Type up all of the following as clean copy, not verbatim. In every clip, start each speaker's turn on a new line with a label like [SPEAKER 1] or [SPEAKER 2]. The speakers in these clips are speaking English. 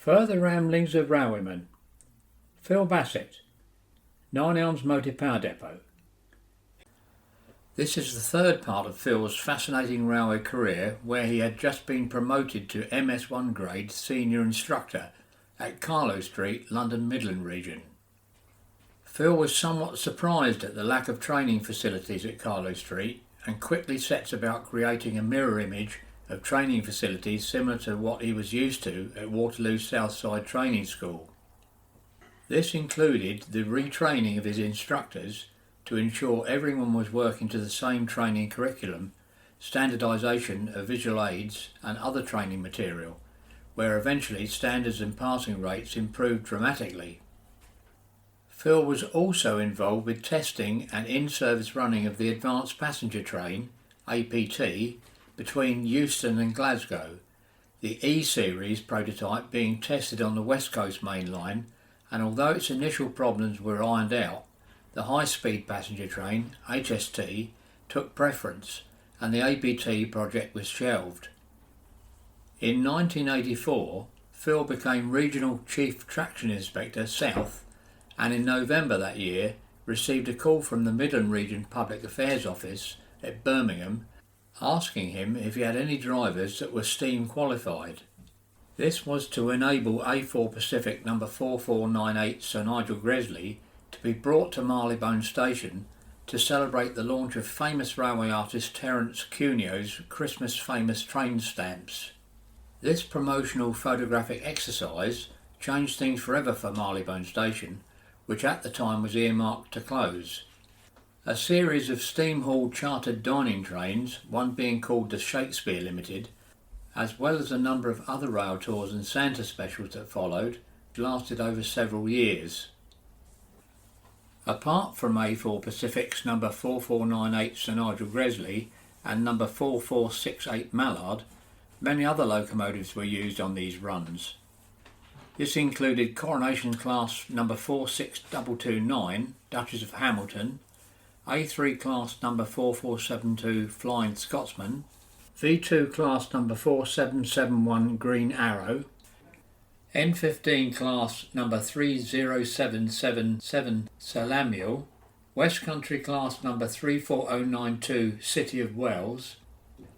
[SPEAKER 1] Further ramblings of Railwaymen. Phil Bassett, 9 Elms Motive Power Depot. This is the third part of Phil's fascinating railway career, where he had just been promoted to MS1 grade senior instructor at Carlow Street, London Midland Region. Phil was somewhat surprised at the lack of training facilities at Carlow Street and quickly sets about creating a mirror image of training facilities similar to what he was used to at Waterloo Southside Training School. This included the retraining of his instructors to ensure everyone was working to the same training curriculum, standardisation of visual aids and other training material, where eventually standards and passing rates improved dramatically. Phil was also involved with testing and in-service running of the Advanced Passenger Train, APT, between Euston and Glasgow, the E-Series prototype being tested on the West Coast Main Line, and although its initial problems were ironed out, the high-speed passenger train, HST, took preference and the APT project was shelved. In 1984, Phil became Regional Chief Traction Inspector South, and in November that year received a call from the Midland Region Public Affairs Office at Birmingham asking him if he had any drivers that were steam qualified. This was to enable A4 Pacific number 4498 Sir Nigel Gresley to be brought to Marylebone Station to celebrate the launch of famous railway artist Terence Cunio's Christmas famous train stamps. This promotional photographic exercise changed things forever for Marylebone Station, which at the time was earmarked to close. A series of steam-hauled chartered dining trains, one being called the Shakespeare Limited, as well as a number of other rail tours and Santa specials that followed, lasted over several years. Apart from A4 Pacific's number 4498 Sir Nigel Gresley and number 4468 Mallard, many other locomotives were used on these runs. This included Coronation Class number 46229 Duchess of Hamilton, A3 Class number 4472 Flying Scotsman, V2 Class number 4771 Green Arrow, N15 Class number 30777 Salamiel, West Country Class number 34092 City of Wells,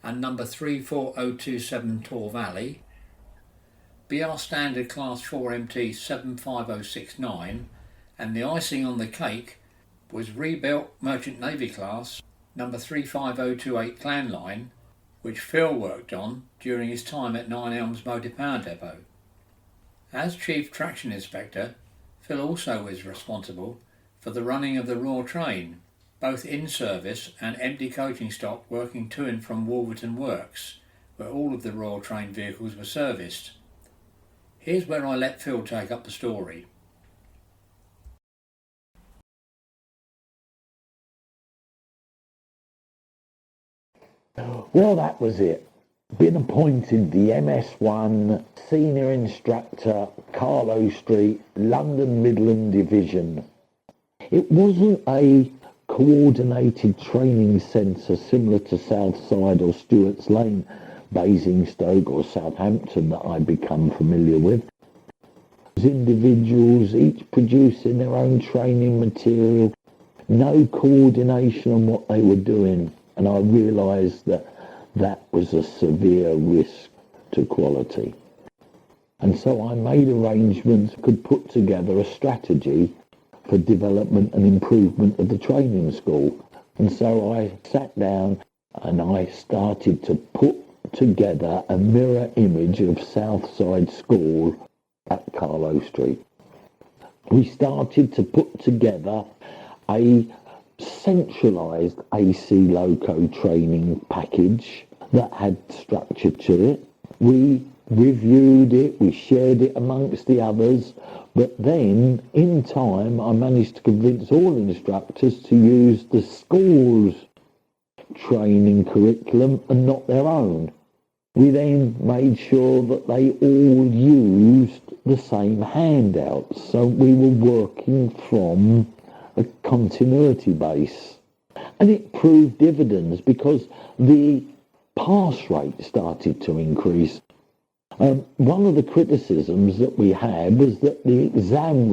[SPEAKER 1] and number 34027 Tor Valley, BR Standard Class 4MT 75069, and the icing on the cake was rebuilt Merchant Navy Class number 35028 Clan Line, which Phil worked on during his time at 9 Elms Motive Power Depot. As Chief Traction Inspector, Phil also was responsible for the running of the raw train, both in service and empty coaching stock working to and from Wolverton Works, where all of the raw train vehicles were serviced. Here's where I let Phil take up the story.
[SPEAKER 2] Well, that was it. Been appointed the MS1 Senior Instructor, Carlow Street, London Midland Division. It wasn't a coordinated training centre similar to Southside or Stewart's Lane, Basingstoke or Southampton that I'd become familiar with. Individuals, each producing their own training material, no coordination on what they were doing. And I realised that that was a severe risk to quality. And so I made arrangements, could put together a strategy for development and improvement of the training school. And so I sat down and I started to put together a mirror image of Southside School at Carlow Street. We started to put together a centralised AC loco training package that had structure to it. We reviewed it, we shared it amongst the others, but then in time I managed to convince all instructors to use the school's training curriculum and not their own. We then made sure that they all used the same handouts, so we were working from a continuity base. And it proved dividends because the pass rate started to increase. One of the criticisms that we had was that the exam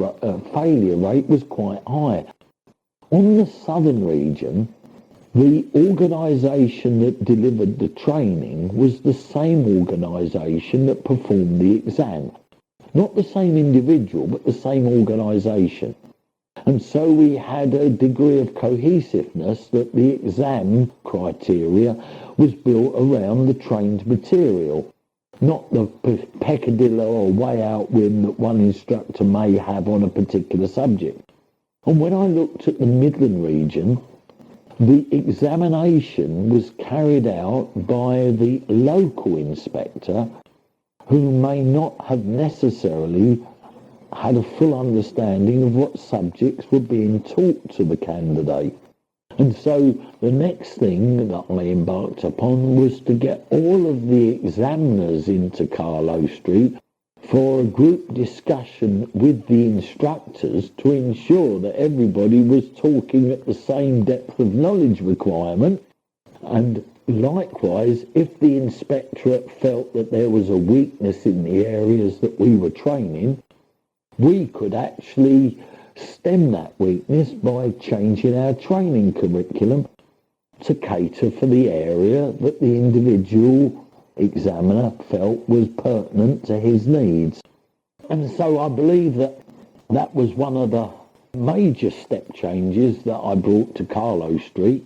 [SPEAKER 2] failure rate was quite high. On the southern region, the organisation that delivered the training was the same organisation that performed the exam. Not the same individual, but the same organisation. And so we had a degree of cohesiveness that the exam criteria was built around the trained material, not the peccadillo or way out win that one instructor may have on a particular subject. And when I looked at the Midland region, the examination was carried out by the local inspector, who may not have necessarily had a full understanding of what subjects were being taught to the candidate. And so the next thing that I embarked upon was to get all of the examiners into Carlow Street for a group discussion with the instructors to ensure that everybody was talking at the same depth of knowledge requirement. And likewise, if the inspectorate felt that there was a weakness in the areas that we were training, we could actually stem that weakness by changing our training curriculum to cater for the area that the individual examiner felt was pertinent to his needs. And so I believe that that was one of the major step changes that I brought to Carlow Street.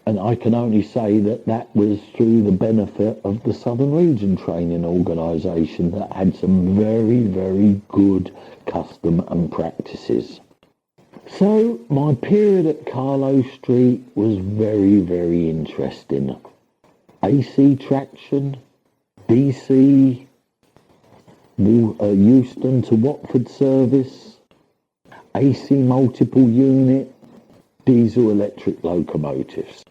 [SPEAKER 2] And I can only say that that was through the benefit of the Southern Region Training Organisation that had some very, very good custom and practices. So my period at Carlow Street was very, very interesting. AC traction, DC, Euston to Watford service, AC multiple unit, diesel electric locomotives.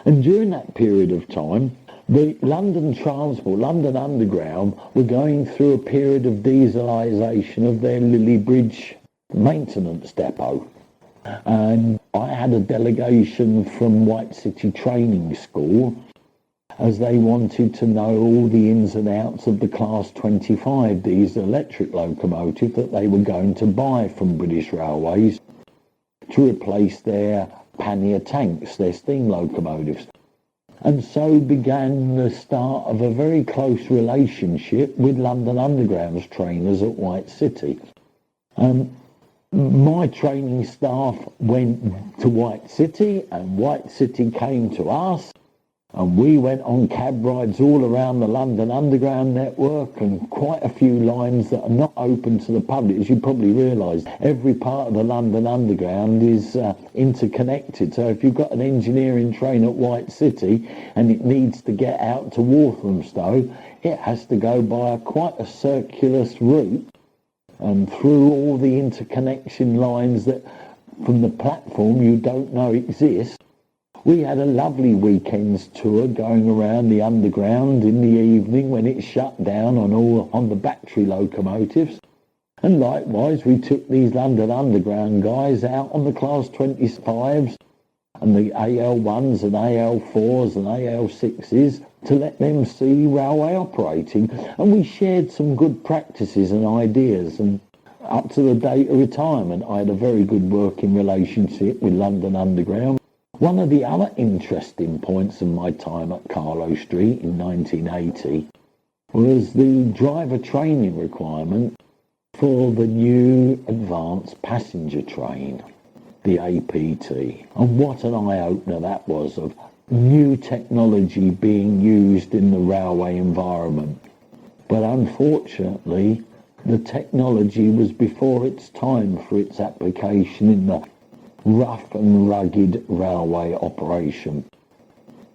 [SPEAKER 2] And during that period of time, the London Transport, London Underground, were going through a period of dieselisation of their Lillie Bridge maintenance depot. And I had a delegation from White City Training School, as they wanted to know all the ins and outs of the Class 25 diesel electric locomotive that they were going to buy from British Railways to replace their pannier tanks, their steam locomotives. And so began the start of a very close relationship with London Underground's trainers at White City. My training staff went to White City, and White City came to us, and we went on cab rides all around the London Underground network, and quite a few lines that are not open to the public. As you probably realise, every part of the London Underground is interconnected. So if you've got an engineering train at White City and it needs to get out to Walthamstow, it has to go by quite a circuitous route and through all the interconnection lines that from the platform you don't know exist. We had a lovely weekend's tour going around the underground in the evening when it shut down on the battery locomotives. And likewise, we took these London Underground guys out on the Class 25s and the AL1s and AL4s and AL6s to let them see railway operating. And we shared some good practices and ideas. And up to the date of retirement, I had a very good working relationship with London Underground. One of the other interesting points of my time at Carlow Street in 1980 was the driver training requirement for the new advanced passenger train, the APT. And what an eye-opener that was of new technology being used in the railway environment. But unfortunately, the technology was before its time for its application in the rough and rugged railway operation.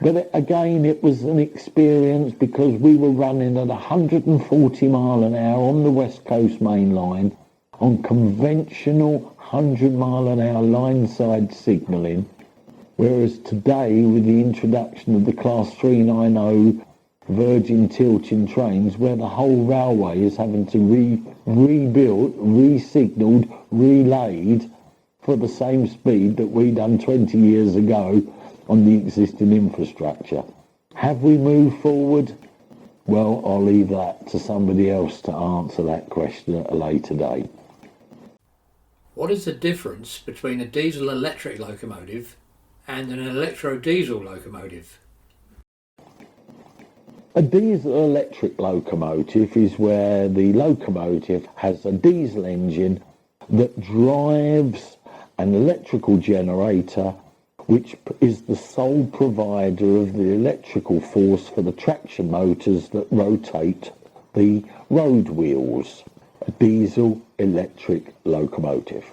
[SPEAKER 2] But again, it was an experience because we were running at 140 mile an hour on the West Coast Main Line on conventional 100 mile an hour line side signalling, whereas today with the introduction of the Class 390 Virgin tilting trains, where the whole railway is having to rebuilt, re-signalled, relayed for the same speed that we done 20 years ago on the existing infrastructure. Have we moved forward? Well, I'll leave that to somebody else to answer that question at a later date.
[SPEAKER 1] What is the difference between a diesel-electric locomotive and an electro-diesel locomotive?
[SPEAKER 2] A diesel-electric locomotive is where the locomotive has a diesel engine that drives an electrical generator which is the sole provider of the electrical force for the traction motors that rotate the road wheels. A diesel-electric locomotive.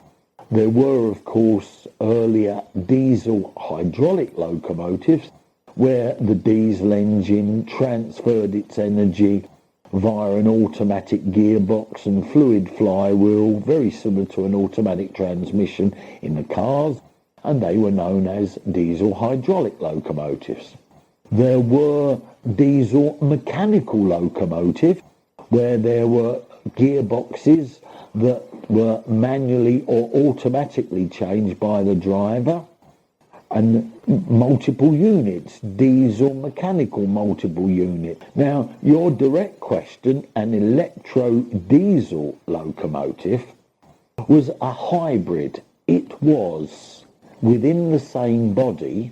[SPEAKER 2] There were, of course, earlier diesel hydraulic locomotives where the diesel engine transferred its energy via an automatic gearbox and fluid flywheel, very similar to an automatic transmission in the cars, and they were known as diesel hydraulic locomotives. There were diesel mechanical locomotives where there were gearboxes that were manually or automatically changed by the driver, and multiple units, diesel mechanical multiple unit. Now, your direct question, an electro-diesel locomotive was a hybrid. It was, within the same body,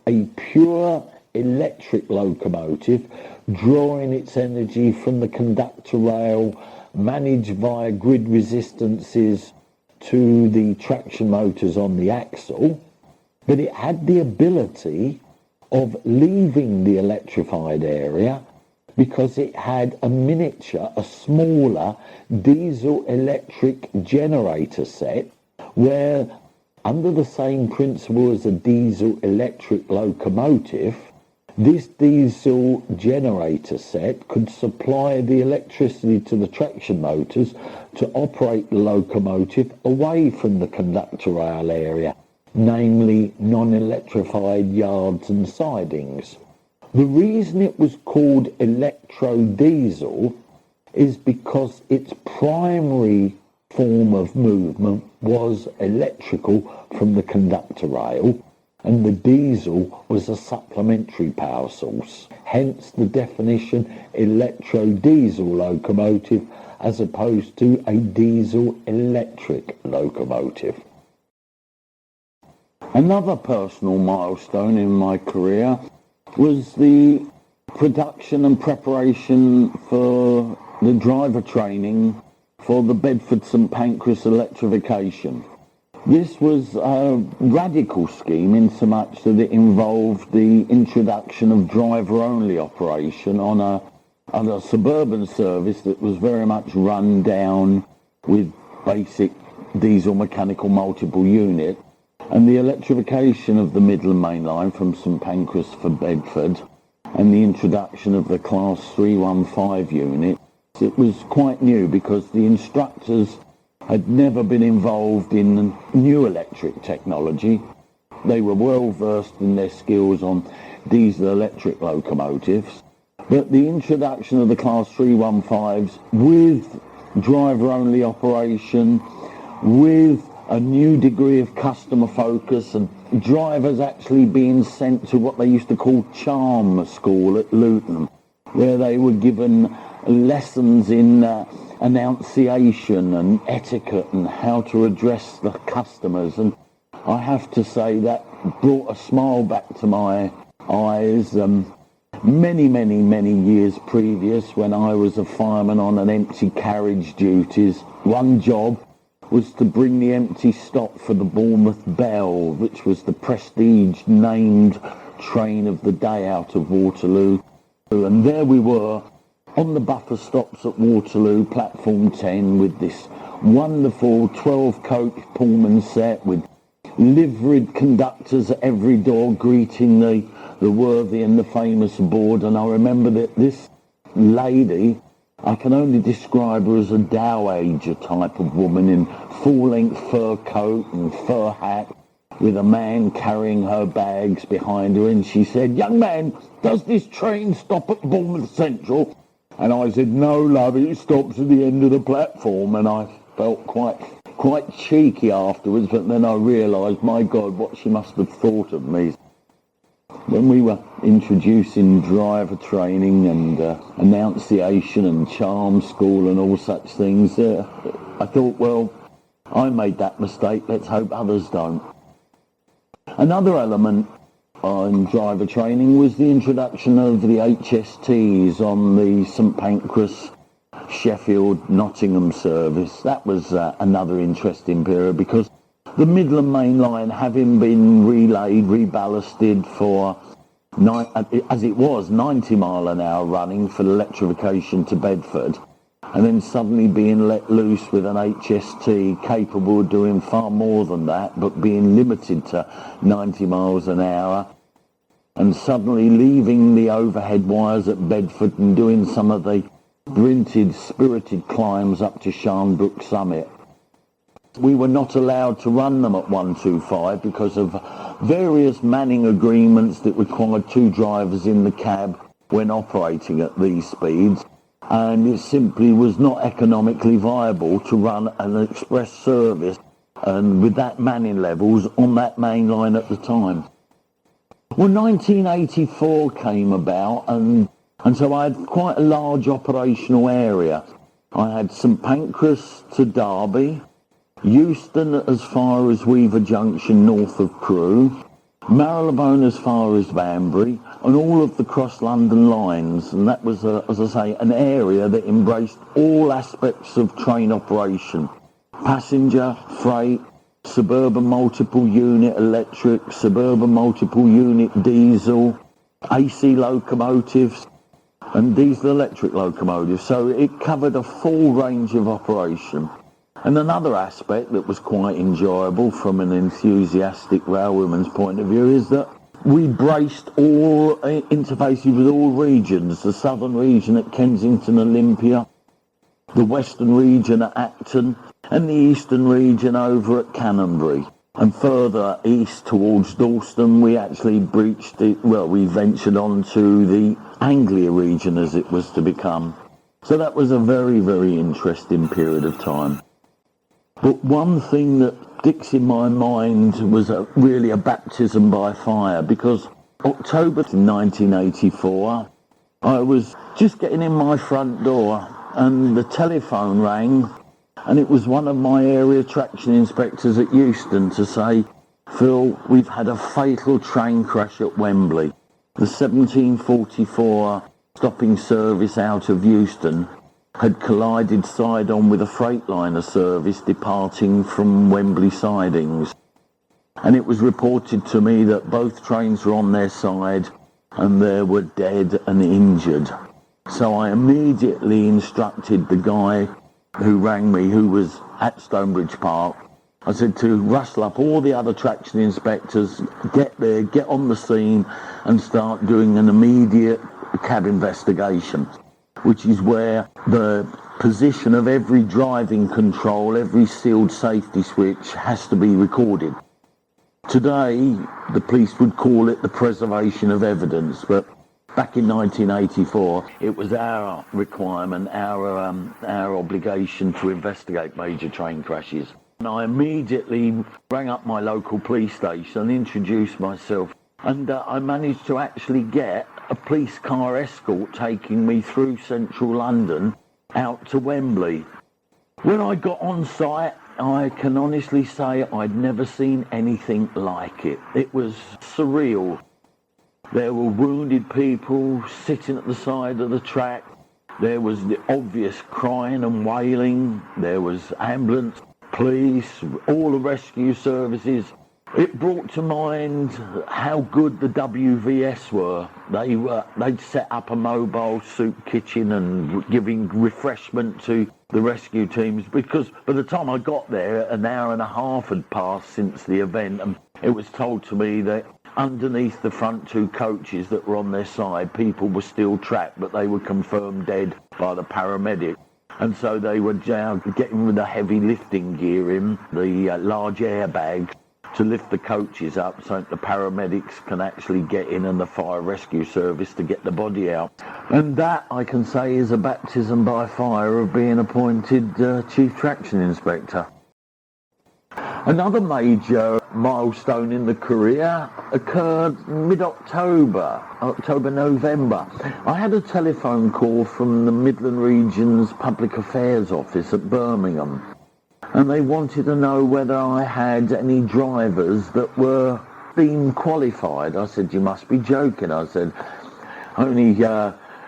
[SPEAKER 2] a pure electric locomotive drawing its energy from the conductor rail, managed via grid resistances to the traction motors on the axle, but it had the ability of leaving the electrified area because it had a miniature, a smaller diesel-electric generator set where, under the same principle as a diesel-electric locomotive, this diesel generator set could supply the electricity to the traction motors to operate the locomotive away from the conductor rail area, namely non-electrified yards and sidings. The reason it was called electro-diesel is because its primary form of movement was electrical from the conductor rail, and the diesel was a supplementary power source. Hence the definition electro-diesel locomotive as opposed to a diesel-electric locomotive. Another personal milestone in my career was the production and preparation for the driver training for the Bedford St Pancras electrification. This was a radical scheme in so much that it involved the introduction of driver-only operation on a suburban service that was very much run down with basic diesel mechanical multiple unit, and the electrification of the Midland Main Line from St Pancras for Bedford, and the introduction of the Class 315 unit. It was quite new because the instructors had never been involved in new electric technology. They were well versed in their skills on diesel electric locomotives, but the introduction of the Class 315s with driver-only operation, with a new degree of customer focus, and drivers actually being sent to what they used to call charm school at Luton, where they were given lessons in enunciation and etiquette and how to address the customers. And I have to say that brought a smile back to my eyes. Many years previous, when I was a fireman on an empty carriage duties, one job was to bring the empty stock for the Bournemouth Bell, which was the prestige named train of the day out of Waterloo. And there we were on the buffer stops at Waterloo, platform 10, with this wonderful 12-coach Pullman set with liveried conductors at every door greeting the worthy and the famous aboard. And I remember that this lady, I can only describe her as a dowager type of woman in full-length fur coat and fur hat, with a man carrying her bags behind her, and she said, "Young man, does this train stop at Bournemouth Central?" And I said, "No, love, it stops at the end of the platform." And I felt quite cheeky afterwards, but then I realised, my God, what she must have thought of me. When we were introducing driver training and annunciation and charm school and all such things, I thought, well, I made that mistake, let's hope others don't. Another element on driver training was the introduction of the HSTs on the St Pancras, Sheffield, Nottingham service. That was another interesting period because the Midland Main Line, having been relayed, reballasted for, as it was, 90 mile an hour running for electrification to Bedford, and then suddenly being let loose with an HST capable of doing far more than that, but being limited to 90 miles an hour, and suddenly leaving the overhead wires at Bedford and doing some of the spirited climbs up to Sharnbrook Summit. We were not allowed to run them at 125 because of various manning agreements that required 2 drivers in the cab when operating at these speeds, and it simply was not economically viable to run an express service and with that manning levels on that main line at the time. Well, 1984 came about, and so I had quite a large operational area. I had St Pancras to Derby, Euston as far as Weaver Junction north of Crewe, Marylebone as far as Banbury, and all of the cross-London lines. And that was, as I say, an area that embraced all aspects of train operation. Passenger, freight, suburban multiple unit electric, suburban multiple unit diesel, AC locomotives, and diesel electric locomotives. So it covered a full range of operation. And another aspect that was quite enjoyable from an enthusiastic railwayman's point of view is that we braced all interfaces with all regions, the southern region at Kensington Olympia, the western region at Acton, and the eastern region over at Canonbury. And further east towards Dalston, we actually we ventured on to the Anglia region as it was to become. So that was a very, very interesting period of time. But one thing that sticks in my mind was really a baptism by fire, because October 1984, I was just getting in my front door and the telephone rang, and it was one of my area traction inspectors at Euston to say, Phil, we've had a fatal train crash at Wembley. The 1744 stopping service out of Euston had collided side-on with a Freightliner service departing from Wembley sidings. And it was reported to me that both trains were on their side and there were dead and injured. So I immediately instructed the guy who rang me, who was at Stonebridge Park, I said to rustle up all the other traction inspectors, get there, get on the scene and start doing an immediate cab investigation, which is where the position of every driving control, every sealed safety switch has to be recorded. Today, the police would call it the preservation of evidence, but back in 1984, it was our requirement, our obligation to investigate major train crashes. And I immediately rang up my local police station and introduced myself. And I managed to actually get a police car escort taking me through central London out to Wembley. When I got on site, I can honestly say I'd never seen anything like it. It was surreal. There were wounded people sitting at the side of the track. There was the obvious crying and wailing. There was ambulance, police, all the rescue services. It brought to mind how good the WVS were. They'd set up a mobile soup kitchen and giving refreshment to the rescue teams, because by the time I got there, an hour and a half had passed since the event, and it was told to me that underneath the front 2 coaches that were on their side, people were still trapped, but they were confirmed dead by the paramedic. And so they were getting with the heavy lifting gear in, the large airbags, to lift the coaches up so that the paramedics can actually get in and the fire rescue service to get the body out. And that, I can say, is a baptism by fire of being appointed Chief Traction Inspector. Another major milestone in the career occurred mid-October, November. I had a telephone call from the Midland Region's Public Affairs Office at Birmingham, and they wanted to know whether I had any drivers that were steam qualified. I said, "You must be joking." I said, "Only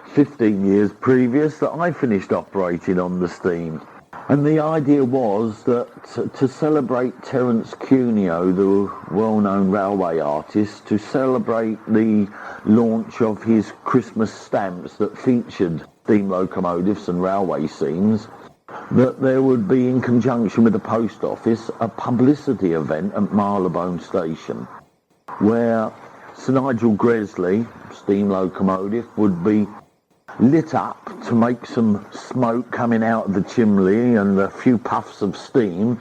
[SPEAKER 2] 15 years previous that I finished operating on the steam." And the idea was that to celebrate Terence Cuneo, the well-known railway artist, to celebrate the launch of his Christmas stamps that featured steam locomotives and railway scenes, that there would be, in conjunction with the post office, a publicity event at Marylebone Station, where Sir Nigel Gresley, steam locomotive, would be lit up to make some smoke coming out of the chimney and a few puffs of steam,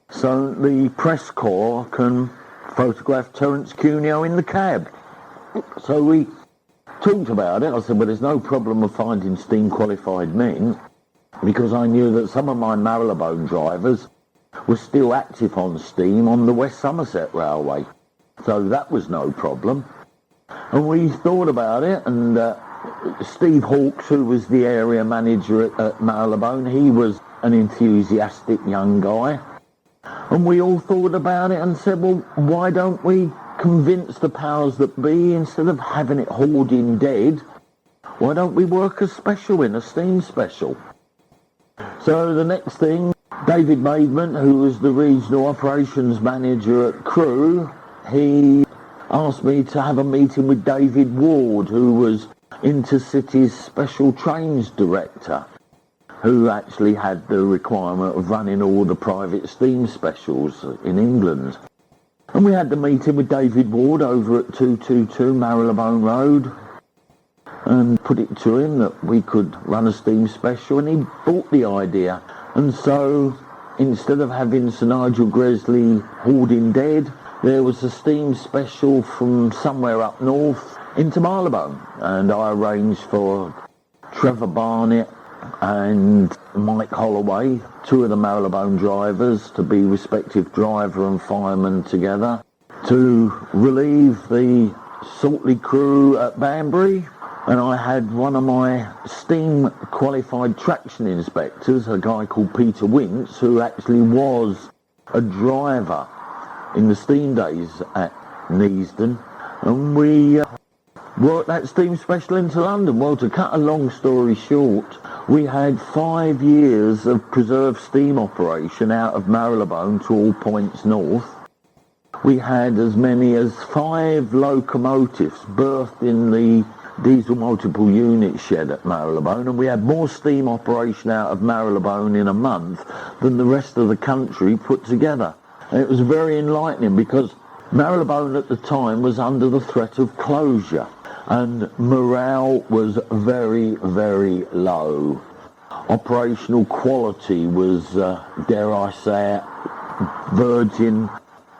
[SPEAKER 2] so the press corps can photograph Terence Cuneo in the cab. So we talked about it. I said, well, there's no problem of finding steam qualified men, because I knew that some of my Marylebone drivers were still active on steam on the West Somerset Railway. So that was no problem. And we thought about it, and Steve Hawkes, who was the area manager at Marylebone, he was an enthusiastic young guy. And we all thought about it and said, well, why don't we convince the powers that be, instead of having it hauled in dead, why don't we work a special in, a steam special? So the next thing, David Maidment, who was the regional operations manager at Crewe, he asked me to have a meeting with David Ward, who was Intercity's special trains director, who actually had the requirement of running all the private steam specials in England. And we had the meeting with David Ward over at 222 Marylebone Road, and put it to him that we could run a steam special, and he bought the idea. And so instead of having Sir Nigel Gresley hauled in dead, there was a steam special from somewhere up north into Marylebone, and I arranged for Trevor Barnett and Mike Holloway, two of the Marylebone drivers, to be respective driver and fireman together, to relieve the Saltley crew at Banbury. And I had one of my steam qualified traction inspectors, a guy called Peter Wince, who actually was a driver in the steam days at Neasden, and we worked that steam special into London. Well, to cut a long story short, we had 5 years of preserved steam operation out of Marylebone to all points north. We had as many as 5 locomotives berthed in the diesel multiple unit shed at Marylebone, and we had more steam operation out of Marylebone in a month than the rest of the country put together. And it was very enlightening, because Marylebone at the time was under the threat of closure, and morale was very, very low. Operational quality was, dare I say it, verging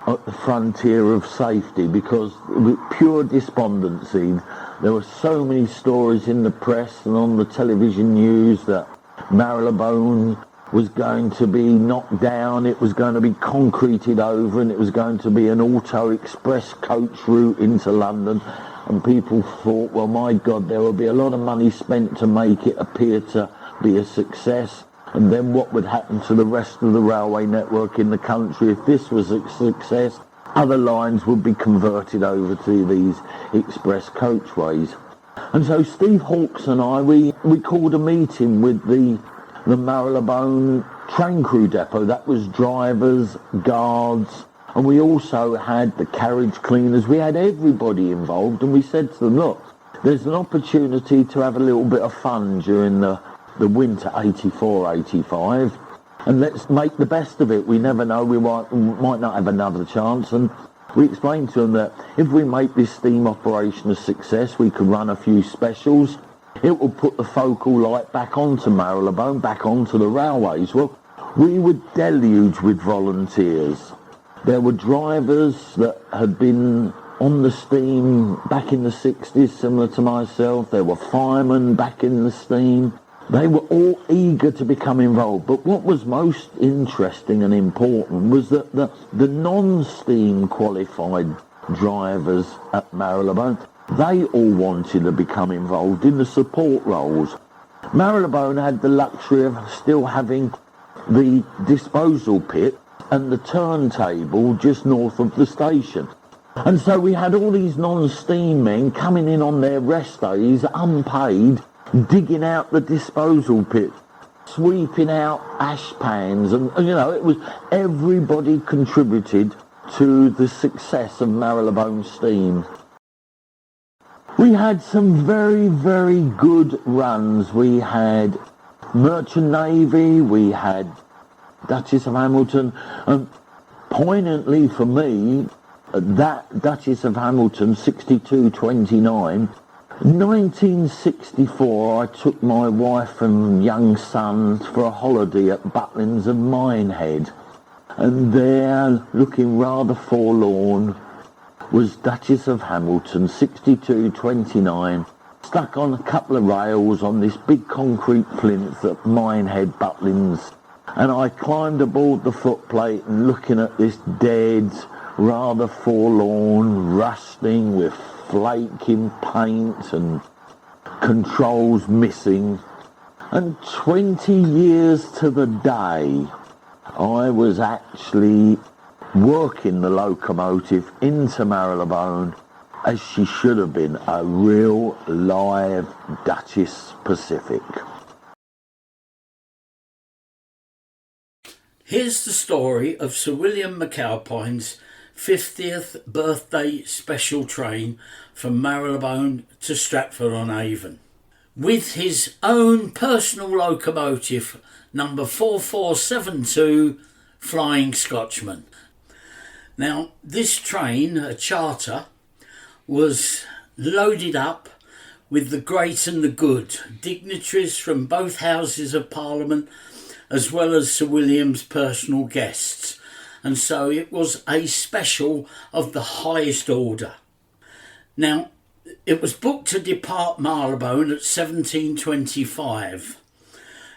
[SPEAKER 2] at the frontier of safety, because with pure despondency, there were so many stories in the press and on the television news that Marylebone was going to be knocked down, it was going to be concreted over, and it was going to be an auto express coach route into London. And people thought, well, my God, there will be a lot of money spent to make it appear to be a success. And then what would happen to the rest of the railway network in the country if this was a success? Other lines would be converted over to these express coachways. And so Steve Hawkes and I, we called a meeting with the Marylebone train crew depot. That was drivers, guards, and we also had the carriage cleaners. We had everybody involved, and we said to them, look, there's an opportunity to have a little bit of fun during the winter 84, 85, and let's make the best of it. We never know, we might not have another chance. And we explained to them that if we make this steam operation a success, we could run a few specials. It will put the focal light back onto Marylebone, back onto the railways. Well, we were deluged with volunteers. There were drivers that had been on the steam back in the 60s, similar to myself. There were firemen back in the steam. They were all eager to become involved. But what was most interesting and important was that the non-steam qualified drivers at Marylebone, they all wanted to become involved in the support roles. Marylebone had the luxury of still having the disposal pit and the turntable just north of the station. And so we had all these non-steam men coming in on their rest days, unpaid, digging out the disposal pit, sweeping out ash pans, and it was everybody contributed to the success of Marylebone Steam. We had some very, very good runs. We had Merchant Navy, we had Duchess of Hamilton, and poignantly for me, that Duchess of Hamilton 6229, 1964, I took my wife and young son for a holiday at Butlins and Minehead, and there, looking rather forlorn, was Duchess of Hamilton 6229, stuck on a couple of rails on this big concrete plinth at Minehead, Butlins, and I climbed aboard the footplate and looking at this dead, rather forlorn, rusting with flaking paint and controls missing. And 20 years to the day, I was actually working the locomotive into Marylebone as she should have been, a real live Duchess Pacific.
[SPEAKER 3] Here's the story of Sir William McAlpine's 50th birthday special train from Marylebone to Stratford-on-Avon, with his own personal locomotive, number 4472, Flying Scotsman. Now, this train, a charter, was loaded up with the great and the good, dignitaries from both Houses of Parliament, as well as Sir William's personal guests, and so it was a special of the highest order. Now, it was booked to depart Marylebone at 17:25,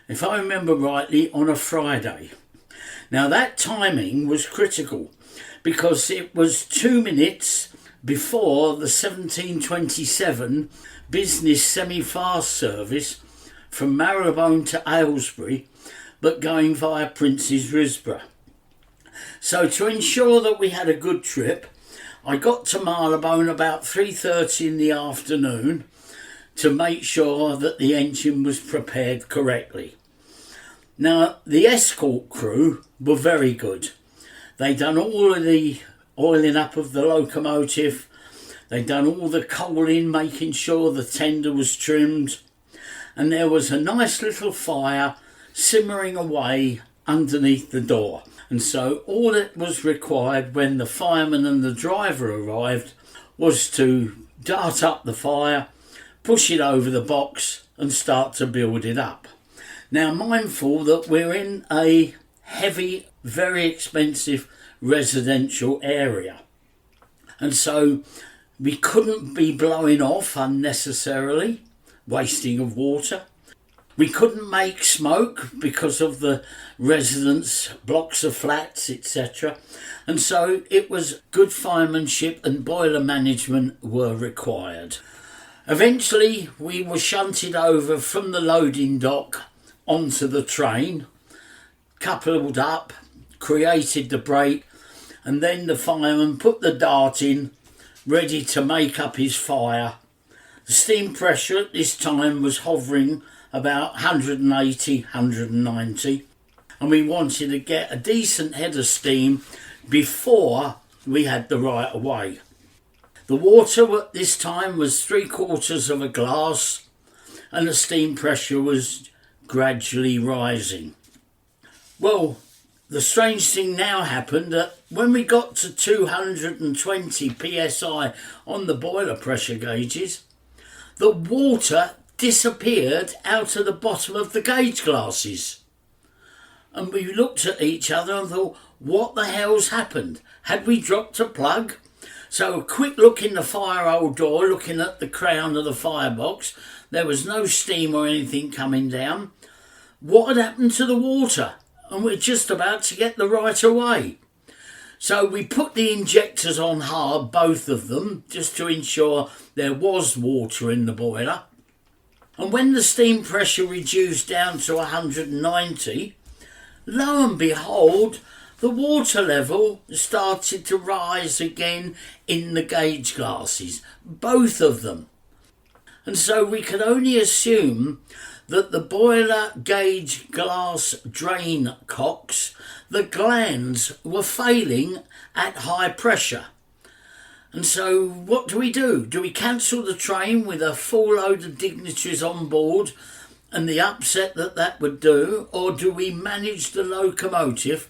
[SPEAKER 3] if I remember rightly, on a Friday. Now, that timing was critical because it was 2 minutes before the 17:27 business semi-fast service from Marylebone to Aylesbury, but going via Prince's Risborough. So to ensure that we had a good trip, I got to Marylebone about 3:30 in the afternoon to make sure that the engine was prepared correctly. Now, the escort crew were very good. They'd done all of the oiling up of the locomotive. They'd done all the coaling, making sure the tender was trimmed. And there was a nice little fire simmering away underneath the door. And so all that was required when the fireman and the driver arrived was to dart up the fire, push it over the box and start to build it up. Now, mindful that we're in a heavy, very expensive residential area, and so we couldn't be blowing off unnecessarily, wasting of water. We couldn't make smoke because of the residents' blocks of flats, etc. And so it was good firemanship and boiler management were required. Eventually we were shunted over from the loading dock onto the train, coupled up, created the brake, and then the fireman put the dart in, ready to make up his fire. The steam pressure at this time was hovering about 180, 190, and we wanted to get a decent head of steam before we had the right of way. The water at this time was 3/4 of a glass, and the steam pressure was gradually rising. Well, the strange thing now happened that when we got to 220 psi on the boiler pressure gauges, the water disappeared out of the bottom of the gauge glasses. And we looked at each other and thought, what the hell's happened? Had we dropped a plug? So a quick look in the fire hole door, looking at the crown of the firebox. There was no steam or anything coming down. What had happened to the water? And we're just about to get the right away. So we put the injectors on hard, both of them, just to ensure there was water in the boiler. And when the steam pressure reduced down to 190, lo and behold, the water level started to rise again in the gauge glasses, both of them. And so we could only assume that the boiler gauge glass drain cocks, the glands were failing at high pressure. And so what do? Do we cancel the train with a full load of dignitaries on board and the upset that would do, or do we manage the locomotive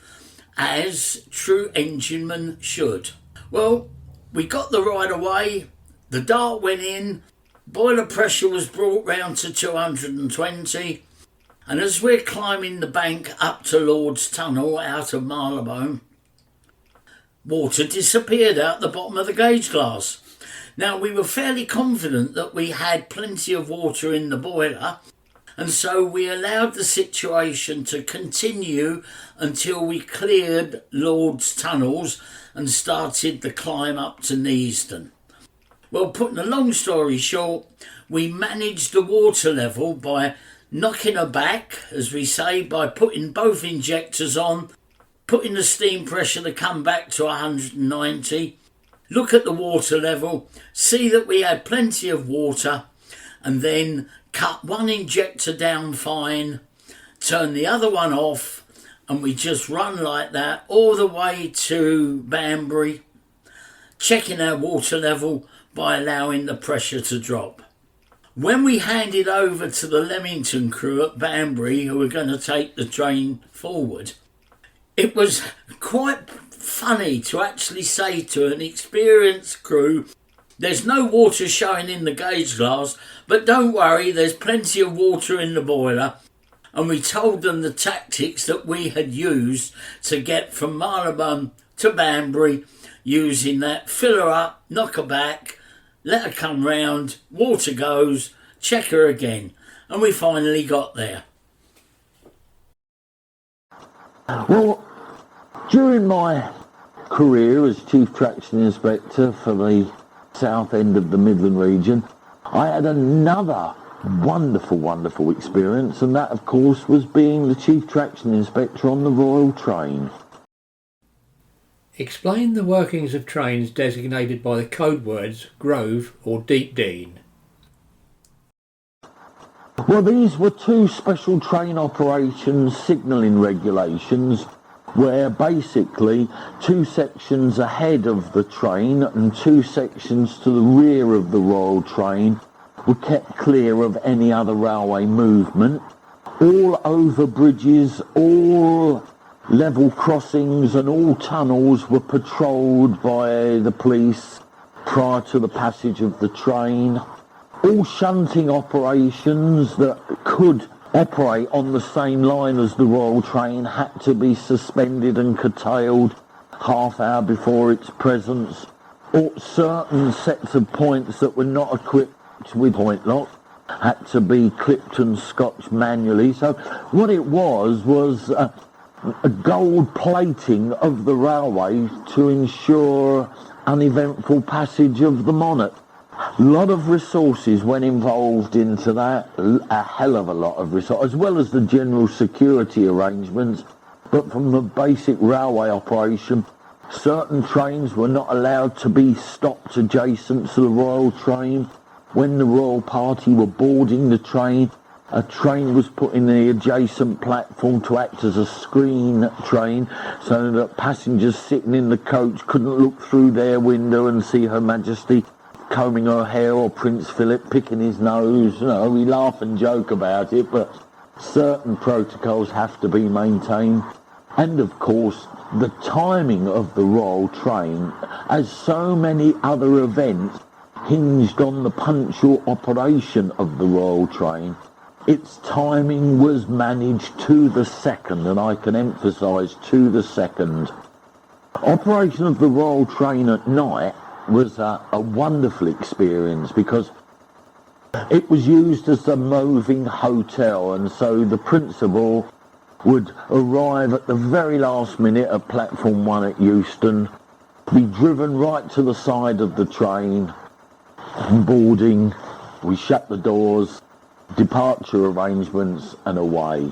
[SPEAKER 3] as true enginemen should? Well, we got the right of way, the dart went in, boiler pressure was brought round to 220, and as we're climbing the bank up to Lord's Tunnel out of Marylebone, water disappeared out the bottom of the gauge glass. Now, we were fairly confident that we had plenty of water in the boiler, and so we allowed the situation to continue until we cleared Lord's Tunnels and started the climb up to Neasden. Well, putting a long story short, we managed the water level by knocking her back, as we say, by putting both injectors on, putting the steam pressure to come back to 190, look at the water level, see that we had plenty of water, and then cut one injector down fine, turn the other one off, and we just run like that all the way to Banbury, checking our water level by allowing the pressure to drop. When we handed over to the Leamington crew at Banbury, who were going to take the train forward, it was quite funny to actually say to an experienced crew, there's no water showing in the gauge glass, but don't worry, there's plenty of water in the boiler. And we told them the tactics that we had used to get from Marylebone to Banbury, using that fill her up, knock her back, let her come round, water goes, check her again. And we finally got there.
[SPEAKER 2] Well, during my career as Chief Traction Inspector for the south end of the Midland Region, I had another wonderful experience, and that, of course, was being the Chief Traction Inspector on the Royal Train.
[SPEAKER 1] Explain the workings of trains designated by the code words Grove or Deep Dean.
[SPEAKER 2] Well, these were two special train operations signalling regulations where basically two sections ahead of the train and two sections to the rear of the Royal Train were kept clear of any other railway movement. All over bridges, all level crossings and all tunnels were patrolled by the police prior to the passage of the train. All shunting operations that could operate on the same line as the Royal Train had to be suspended and curtailed half hour before its presence. Or certain sets of points that were not equipped with point lock had to be clipped and scotched manually. So what it was a gold plating of the railway to ensure uneventful passage of the monarch. A lot of resources went involved into that, a hell of a lot of resources, as well as the general security arrangements. But from the basic railway operation, certain trains were not allowed to be stopped adjacent to the Royal Train. When the Royal Party were boarding the train, a train was put in the adjacent platform to act as a screen train so that passengers sitting in the coach couldn't look through their window and see Her Majesty combing her hair or Prince Philip picking his nose. You know, we laugh and joke about it, but certain protocols have to be maintained. And of course, the timing of the Royal Train, as so many other events, hinged on the punctual operation of the Royal Train. Its timing was managed to the second, and I can emphasise to the second. Operation of the Royal Train at night was a wonderful experience because it was used as a moving hotel, and so the principal would arrive at the very last minute at platform 1 at Euston, be driven right to the side of the train, boarding, we shut the doors, departure arrangements, and away.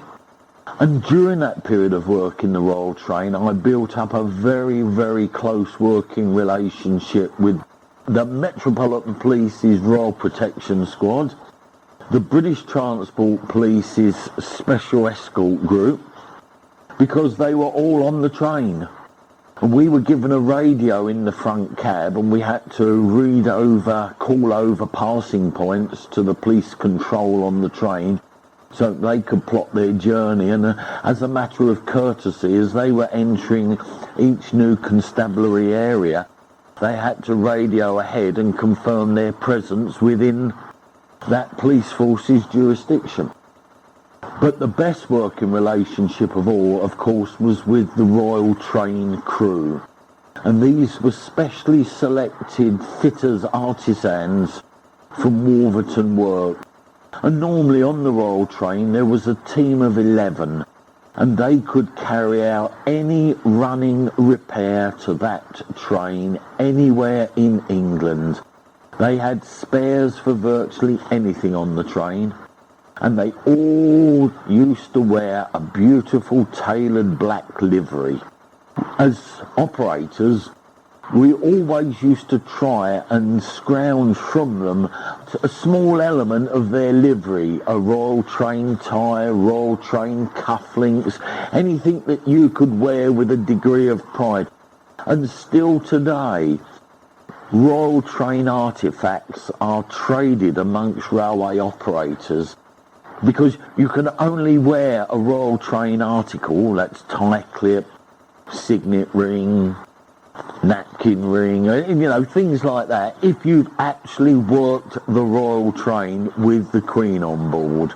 [SPEAKER 2] And during that period of work in the Royal Train, I built up a very, very close working relationship with the Metropolitan Police's Royal Protection Squad, the British Transport Police's Special Escort Group, because they were all on the train. And we were given a radio in the front cab, and we had to call over passing points to the police control on the train so they could plot their journey. And as a matter of courtesy, as they were entering each new constabulary area, they had to radio ahead and confirm their presence within that police force's jurisdiction. But the best working relationship of all, of course, was with the Royal Train crew. And these were specially selected fitters, artisans from Wolverton work. And normally on the Royal Train there was a team of 11, and they could carry out any running repair to that train anywhere in England. They had spares for virtually anything on the train, and they all used to wear a beautiful tailored black livery. As operators, we always used to try and scrounge from them a small element of their livery, a Royal Train tie, Royal Train cufflinks, anything that you could wear with a degree of pride. And still today, Royal Train artefacts are traded amongst railway operators, because you can only wear a Royal Train article, that's tie clip, signet ring, napkin ring, things like that, if you've actually worked the Royal Train with the Queen on board.